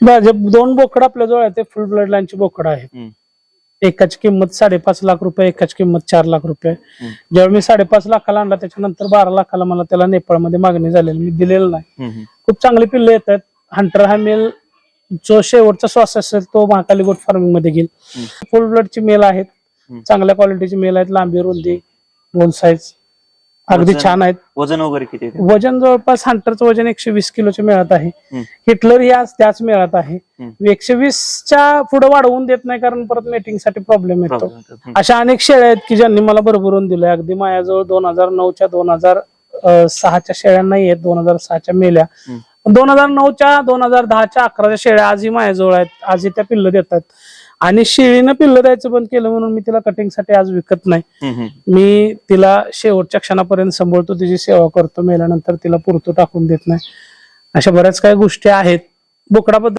दोन बोकड आपल्या जवळ आहेत, ते फुल ब्लड लाईनची बोकड आहे. एकाची किंमत 5.5 लाख रुपये, एकाची किंमत 4 लाख रुपये. जेव्हा मी 5.5 लाखाला आणला त्याच्यानंतर 12 लाखाला मला त्याला नेपाळमध्ये मागणी झालेली, मी दिलेलं नाही. खूप चांगली पिल्ले येतात. हंटर हा मेल जो शेवटचा श्वास असेल तो महाकाली गोट फार्मिंग मध्ये घेईल. फुल ब्लडची मेल आहेत, चांगल्या क्वालिटीची मेल आहेत, लांबी रुंदी बोन साईज अगदी छान आहेत. वजन वगैरे किती? वजन जवळपास हंटरचं वजन 120 किलोचे मिळत आहे. हिटलर ही आज त्याच मिळत आहे. 120च्या पुढे वाढवून देत नाही, कारण परत मेटिंग साठी प्रॉब्लेम येतो. अशा अनेक शेळ्या आहेत की ज्यांनी मला भरभरून दिलंय. अगदी माझ्याजवळ 2009च्या 2006च्या शेळ्या नाही आहेत, 2006च्या मेल्या. 2009च्या 2010च्या 11च्या शेळ्या आजही माझ्याजवळ आहेत, आजही त्या पिल्ल देतात. आणि शेळीनं पिल्ल द्यायचं बंद केलं म्हणून मी तिला कटिंगसाठी आज विकत नाही. मी तिला शेवटच्या क्षणापर्यंत सांभाळतो, तिची सेवा करतो, मेल्यानंतर तिला पुरतो टाकून देत नाही. अशा बऱ्याच काही गोष्टी आहेत बोकडाबद्दल.